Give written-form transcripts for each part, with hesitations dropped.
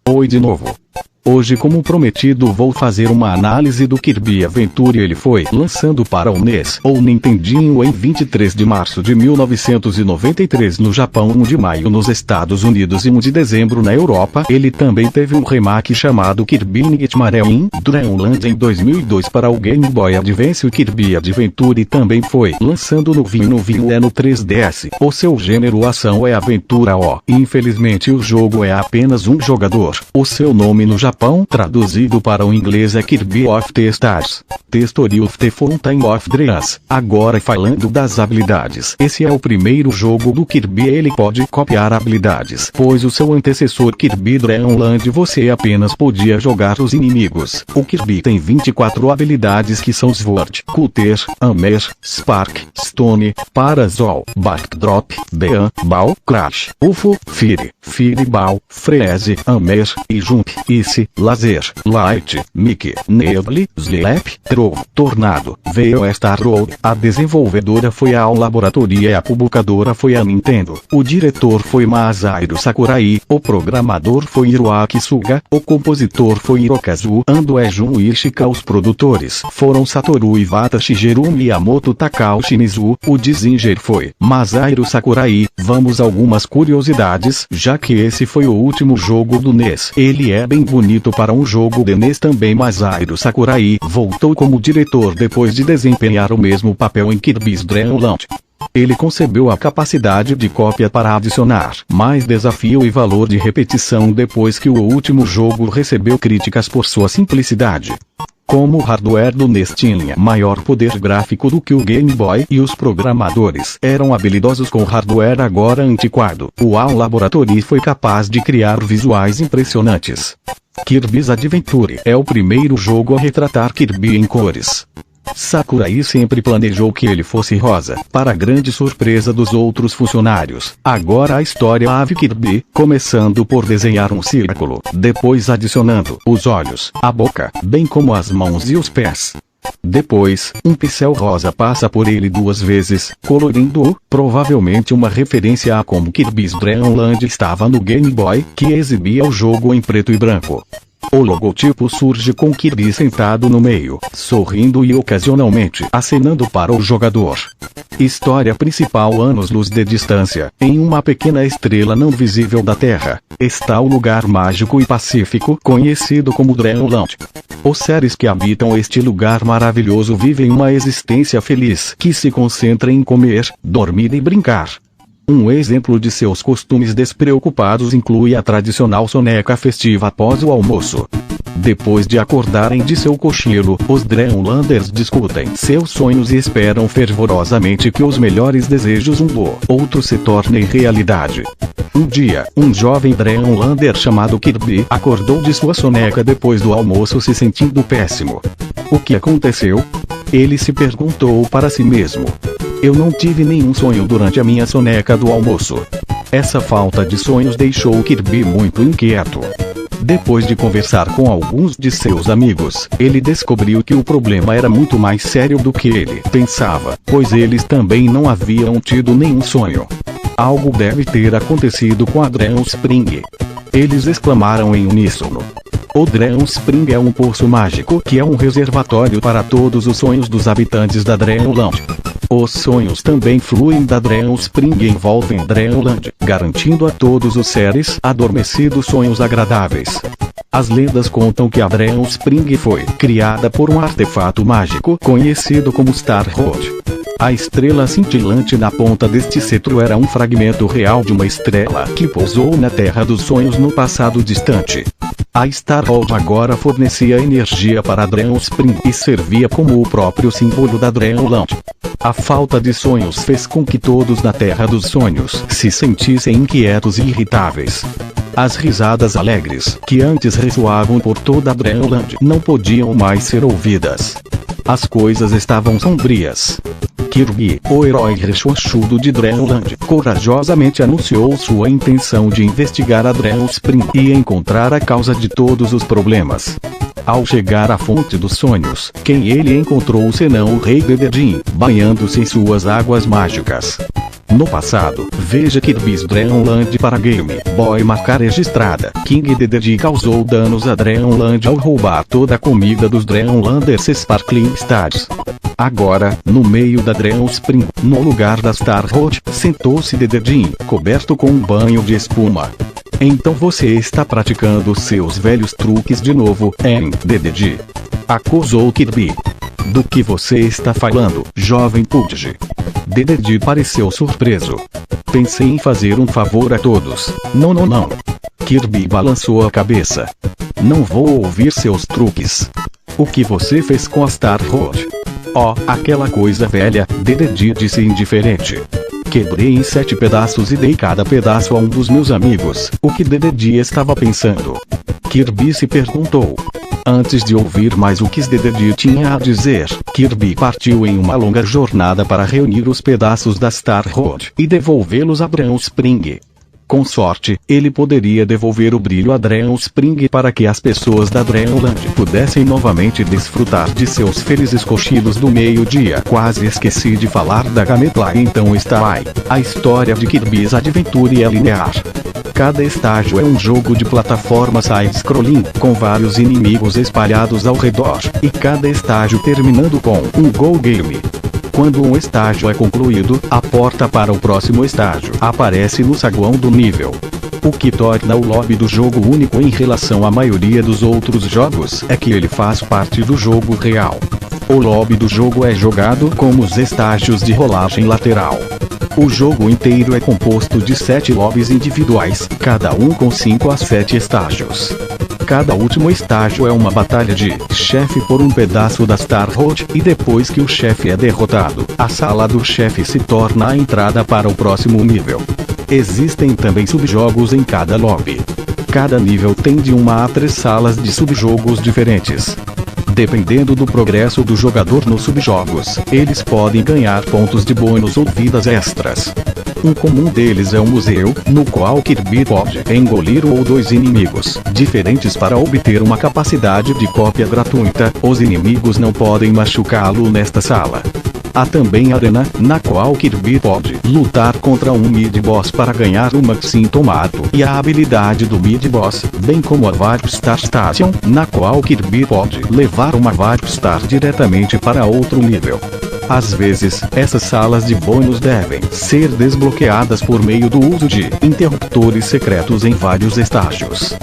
Oi de novo. Hoje, como prometido, vou fazer uma análise do Kirby Adventure. Ele foi lançado para o NES ou Nintendinho em 23 de março de 1993 no Japão, 1 de maio nos Estados Unidos e 1 de dezembro na Europa. Ele também teve um remake chamado Kirby Nightmare in Dreamland em 2002 para o Game Boy Advance. O Kirby Adventure também foi lançado no Wii e no 3DS. O seu gênero ação é aventura. Infelizmente o jogo é apenas um jogador. O seu nome no Japão traduzido para o inglês é Kirby of the Stars, The Story of the Fountain of Dreams. Agora, falando das habilidades, esse é o primeiro jogo do Kirby. Ele pode copiar habilidades, pois o seu antecessor Kirby Dreamland você apenas podia jogar os inimigos. O Kirby tem 24 habilidades que são Sword, Cutter, Hammer, Spark, Stone, Parasol, Backdrop, Beam, Ball, Crash, UFO, Fireball, Freeze, Hammer e Jump, Ice, Laser, Light, Mickey, Neble, Slap, Throw, Tornado, veio Star Road. A desenvolvedora foi a Laboratory e a publicadora foi a Nintendo. O diretor foi Masahiro Sakurai, o programador foi Hiroaki Suga, o compositor foi Hirokazu Ando e Jun Ishika. Os produtores foram Satoru Iwata, Shigeru Miyamoto, Takao Shimizu. O designer foi Masahiro Sakurai. Vamos a algumas curiosidades, já que esse foi o último jogo do NES. Ele é bem bonito para um jogo de NES também. Masahiro Sakurai voltou como diretor depois de desempenhar o mesmo papel em Kirby's Dream Land. Ele concebeu a capacidade de cópia para adicionar mais desafio e valor de repetição depois que o último jogo recebeu críticas por sua simplicidade. Como o hardware do NES tinha maior poder gráfico do que o Game Boy e os programadores eram habilidosos com hardware agora antiquado, o HAL Laboratory foi capaz de criar visuais impressionantes. Kirby's Adventure é o primeiro jogo a retratar Kirby em cores. Sakurai sempre planejou que ele fosse rosa, para grande surpresa dos outros funcionários. Agora a história ave Kirby, começando por desenhar um círculo, depois adicionando os olhos, a boca, bem como as mãos e os pés. Depois, um pincel rosa passa por ele 2 vezes, colorindo-o, provavelmente uma referência a como Kirby's Dream Land estava no Game Boy, que exibia o jogo em preto e branco. O logotipo surge com Kirby sentado no meio, sorrindo e ocasionalmente acenando para o jogador. História principal: anos-luz de distância, em uma pequena estrela não visível da Terra, está o lugar mágico e pacífico conhecido como Dreamland. Os seres que habitam este lugar maravilhoso vivem uma existência feliz que se concentra em comer, dormir e brincar. Um exemplo de seus costumes despreocupados inclui a tradicional soneca festiva após o almoço. Depois de acordarem de seu cochilo, os Dreamlanders discutem seus sonhos e esperam fervorosamente que os melhores desejos um do outro se tornem realidade. Um dia, um jovem Dreamlander chamado Kirby acordou de sua soneca depois do almoço se sentindo péssimo. O que aconteceu? Ele se perguntou para si mesmo. Eu não tive nenhum sonho durante a minha soneca do almoço. Essa falta de sonhos deixou Kirby muito inquieto. Depois de conversar com alguns de seus amigos, ele descobriu que o problema era muito mais sério do que ele pensava, pois eles também não haviam tido nenhum sonho. Algo deve ter acontecido com a Dream Spring. Eles exclamaram em uníssono. O Dream Spring é um poço mágico que é um reservatório para todos os sonhos dos habitantes da Dreamland. Os sonhos também fluem da Dream Spring e envolvem Dreamland, garantindo a todos os seres adormecidos sonhos agradáveis. As lendas contam que a Dream Spring foi criada por um artefato mágico conhecido como Star Road. A estrela cintilante na ponta deste cetro era um fragmento real de uma estrela que pousou na Terra dos Sonhos no passado distante. A Star Road agora fornecia energia para a Dream Spring e servia como o próprio símbolo da Dreamland. A falta de sonhos fez com que todos na Terra dos Sonhos se sentissem inquietos e irritáveis. As risadas alegres, que antes ressoavam por toda a Dreamland, não podiam mais ser ouvidas. As coisas estavam sombrias. Kirby, o herói rechonchudo de Dreamland, corajosamente anunciou sua intenção de investigar a Dream Spring e encontrar a causa de todos os problemas. Ao chegar à fonte dos sonhos, quem ele encontrou senão o rei Dededin, banhando-se em suas águas mágicas. No passado, veja Kirby's Dream Land para Game Boy marca registrada. King Dedede causou danos a Dream Land ao roubar toda a comida dos Dream Landers Sparkling Stars. Agora, no meio da Dream Spring, no lugar da Star Road, sentou-se Dededinho, coberto com um banho de espuma. Então você está praticando seus velhos truques de novo, hein, Dedede? Acusou Kirby. Do que você está falando, jovem Pudgy? Dedede pareceu surpreso. Pensei em fazer um favor a todos. Não. Kirby balançou a cabeça. Não vou ouvir seus truques. O que você fez com a Star Road? Oh, aquela coisa velha, Dedede disse indiferente. Quebrei em 7 pedaços e dei cada pedaço a um dos meus amigos. O que Dedede estava pensando? Kirby se perguntou. Antes de ouvir mais o que Dedede tinha a dizer, Kirby partiu em uma longa jornada para reunir os pedaços da Star Road e devolvê-los a Dream Spring. Com sorte, ele poderia devolver o brilho a Dream Spring para que as pessoas da Dreamland pudessem novamente desfrutar de seus felizes cochilos do meio-dia. Quase esqueci de falar da Gameplay, então está aí. A história de Kirby's Adventure é linear. Cada estágio é um jogo de plataforma side-scrolling, com vários inimigos espalhados ao redor, e cada estágio terminando com um Go Game. Quando um estágio é concluído, a porta para o próximo estágio aparece no saguão do nível. O que torna o lobby do jogo único em relação à maioria dos outros jogos é que ele faz parte do jogo real. O lobby do jogo é jogado como os estágios de rolagem lateral. O jogo inteiro é composto de 7 lobbies individuais, cada um com 5 a 7 estágios. Cada último estágio é uma batalha de chefe por um pedaço da Star Road, e depois que o chefe é derrotado, a sala do chefe se torna a entrada para o próximo nível. Existem também subjogos em cada lobby. Cada nível tem de 1 a 3 salas de subjogos diferentes. Dependendo do progresso do jogador nos subjogos, eles podem ganhar pontos de bônus ou vidas extras. Um comum deles é um museu, no qual Kirby pode engolir 1 ou 2 inimigos diferentes para obter uma capacidade de cópia gratuita. Os inimigos não podem machucá-lo nesta sala. Há também a arena, na qual Kirby pode lutar contra um mid-boss para ganhar o Maxim Tomato e a habilidade do mid-boss, bem como a Warp Star Station, na qual Kirby pode levar uma Warp Star diretamente para outro nível. Às vezes, essas salas de bônus devem ser desbloqueadas por meio do uso de interruptores secretos em vários estágios.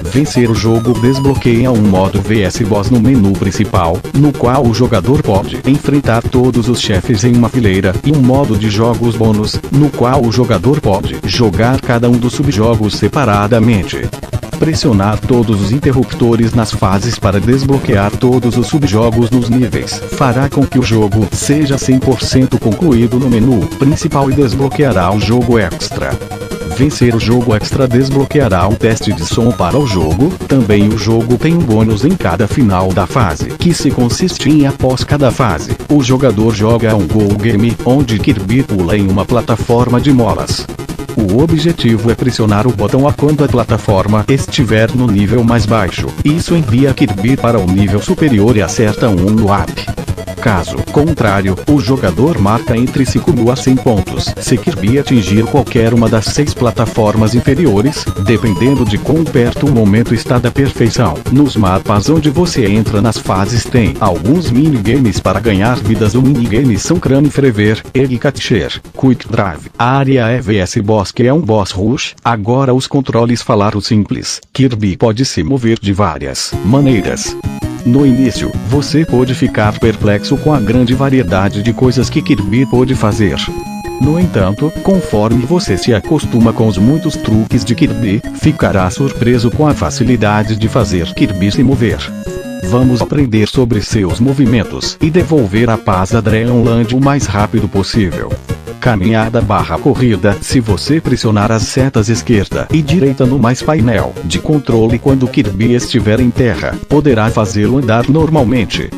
Vencer o jogo desbloqueia um modo VS Boss no menu principal, no qual o jogador pode enfrentar todos os chefes em uma fileira, e um modo de jogos bônus, no qual o jogador pode jogar cada um dos subjogos separadamente. Pressionar todos os interruptores nas fases para desbloquear todos os subjogos nos níveis fará com que o jogo seja 100% concluído no menu principal e desbloqueará o jogo extra. Vencer o jogo extra desbloqueará um teste de som para o jogo. Também o jogo tem um bônus em cada final da fase, que se consiste em após cada fase, o jogador joga um Go Game, onde Kirby pula em uma plataforma de molas. O objetivo é pressionar o botão A quando a plataforma estiver no nível mais baixo. Isso envia Kirby para o nível superior e acerta um no up. Caso contrário, o jogador marca entre 5.000 a 100 pontos se Kirby atingir qualquer uma das 6 plataformas inferiores, dependendo de quão perto o momento está da perfeição. Nos mapas onde você entra nas fases tem alguns minigames para ganhar vidas. Os minigames são Crane Frever, Egg Catcher, Quick Drive. A área é VS Boss, que é um boss rush. Agora os controles falaram simples. Kirby pode se mover de várias maneiras. No início, você pode ficar perplexo com a grande variedade de coisas que Kirby pode fazer. No entanto, conforme você se acostuma com os muitos truques de Kirby, ficará surpreso com a facilidade de fazer Kirby se mover. Vamos aprender sobre seus movimentos e devolver a paz a Dreamland o mais rápido possível. Caminhada/corrida. Se você pressionar as setas esquerda e direita no mais painel de controle quando Kirby estiver em terra, poderá fazê-lo andar normalmente.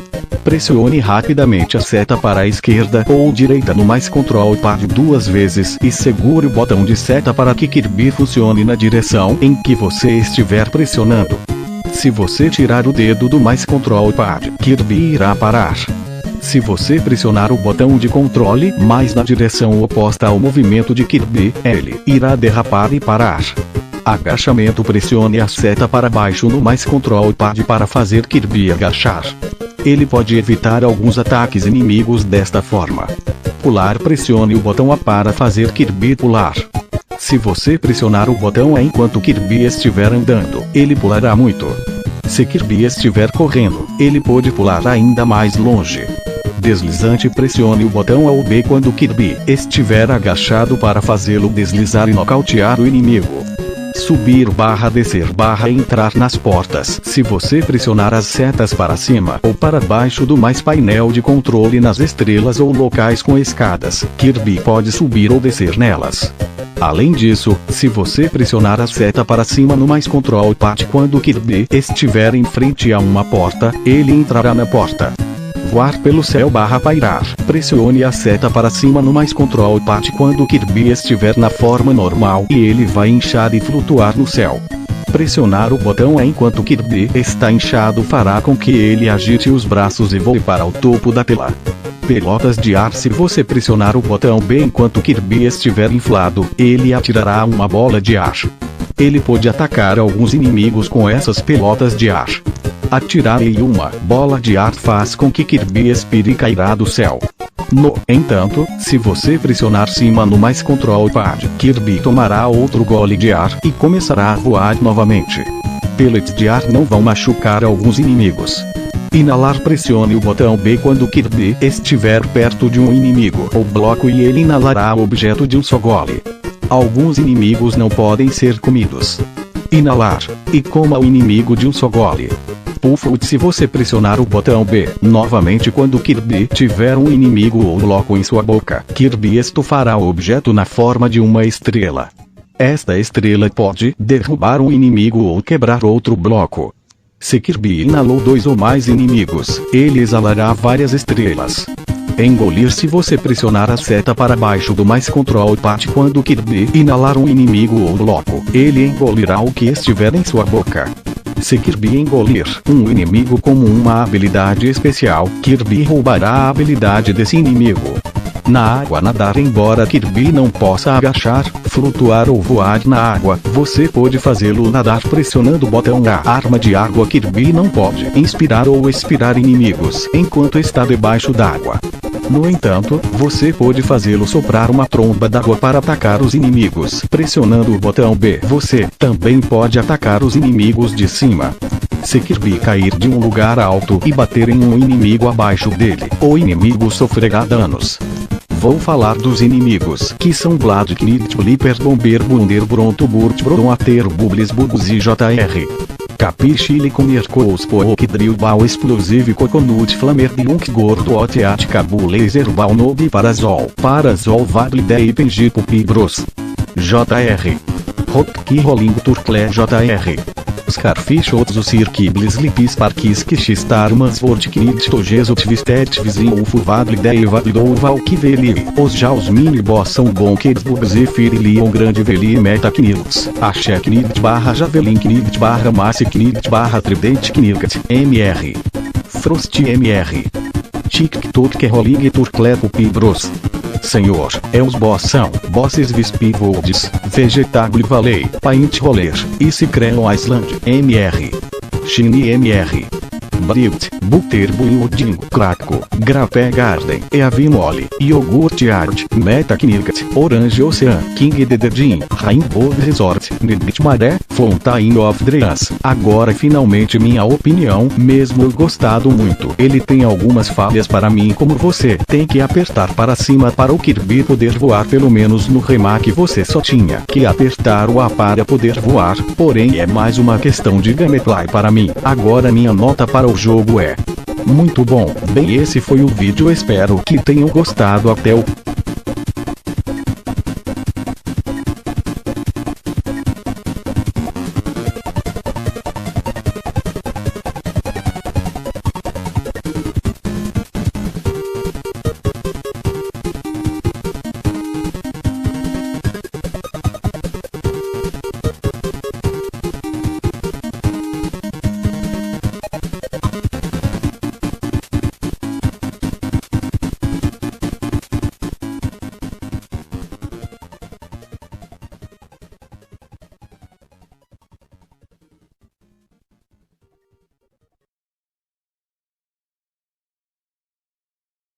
Pressione rapidamente a seta para a esquerda ou direita no mais control pad 2 vezes e segure o botão de seta para que Kirby funcione na direção em que você estiver pressionando. Se você tirar o dedo do mais control pad, Kirby irá parar. Se você pressionar o botão de controle mais na direção oposta ao movimento de Kirby, ele irá derrapar e parar. Agachamento: pressione a seta para baixo no mais control pad para fazer Kirby agachar. Ele pode evitar alguns ataques inimigos desta forma. Pular: pressione o botão A para fazer Kirby pular. Se você pressionar o botão A enquanto Kirby estiver andando, ele pulará muito. Se Kirby estiver correndo, ele pode pular ainda mais longe. Deslizante: pressione o botão A ou B quando Kirby estiver agachado para fazê-lo deslizar e nocautear o inimigo. Subir / descer / entrar nas portas: se você pressionar as setas para cima ou para baixo do mais painel de controle nas estrelas ou locais com escadas, Kirby pode subir ou descer nelas. Além disso, se você pressionar a seta para cima no mais control pad quando Kirby estiver em frente a uma porta, ele entrará na porta. Voar pelo céu / pairar: pressione a seta para cima no mais control pad quando Kirby estiver na forma normal e ele vai inchar e flutuar no céu. Pressionar o botão A enquanto Kirby está inchado fará com que ele agite os braços e voe para o topo da tela. Pelotas de ar: se você pressionar o botão B enquanto Kirby estiver inflado, ele atirará uma bola de ar. Ele pode atacar alguns inimigos com essas pelotas de ar. Atirar em uma bola de ar faz com que Kirby expire e cairá do céu. No entanto, se você pressionar cima no mais control pad, Kirby tomará outro gole de ar e começará a voar novamente. Pellets de ar não vão machucar alguns inimigos. Inalar: pressione o botão B quando Kirby estiver perto de um inimigo ou bloco e ele inalará o objeto de um só gole. Alguns inimigos não podem ser comidos. Inalar: e coma o inimigo de um só gole. Puffwood: se você pressionar o botão B novamente quando Kirby tiver um inimigo ou bloco em sua boca, Kirby estufará o objeto na forma de uma estrela. Esta estrela pode derrubar um inimigo ou quebrar outro bloco. Se Kirby inalou 2 ou mais inimigos, ele exalará várias estrelas. Engolir: se você pressionar a seta para baixo do mais control pad quando Kirby inalar um inimigo ou bloco, ele engolirá o que estiver em sua boca. Se Kirby engolir um inimigo como uma habilidade especial, Kirby roubará a habilidade desse inimigo. Na água: nadar: embora Kirby não possa agachar, flutuar ou voar na água, você pode fazê-lo nadar pressionando o botão A. Arma de água: Kirby não pode inspirar ou expirar inimigos enquanto está debaixo d'água. No entanto, você pode fazê-lo soprar uma tromba d'água para atacar os inimigos pressionando o botão B. Você também pode atacar os inimigos de cima. Se Kirby cair de um lugar alto e bater em um inimigo abaixo dele, o inimigo sofrerá danos. Vou falar dos inimigos, que são Blood Knight, Blipper, Bomber, Bunder, Bronto, Burt, Bron, Ater, Bubbles, Bubbles e JR. Capiche, Licomer, Couspook, Drill, Ball, Explosive, Coconut, Flamer, Dunk, Gordo, Oteat, Cabu, Laser, Ball, Nobe, Parasol, Vable, Dei, Pengipo, Pibros. JR. Rock, Rolling, Turcle, JR. Scarfish, Otzu, Cirkiblis, Lipis, Parkis, Kishistar, Mansford, Knit, Togezo, Tvistet, Vizinho, Ufuvadle, Deivadou, Valkyveli. Os Jaws Mini Boss são Bonkers, Bugs e Firilion, Grande Veli, Meta Knilts, Axé Knit, Javelin Knit, Masse Knit, Trident Knilkat, MR. Frost MR. TikTok, Rolling, Turcle, Pibros. Senhor, os boss são Bosses Vispivolds, Vegetable Valley, Paint Roller, e Cicreon Island, MR. Shiny MR. Brilt, Butter Building, Craco, Grape Garden, Eavimole, Yogurt Art, Meta Knirkat, Orange Ocean, King Dededin, Rainbow Resort, Nidbit Maré, Fountain of Dreams. Agora finalmente minha opinião, mesmo eu gostado muito, ele tem algumas falhas para mim, como você tem que apertar para cima para o Kirby poder voar. Pelo menos no remake você só tinha que apertar o A para poder voar, porém é mais uma questão de gameplay para mim. Agora minha nota para o jogo é muito bom. Bem, esse foi o vídeo, espero que tenham gostado. Até o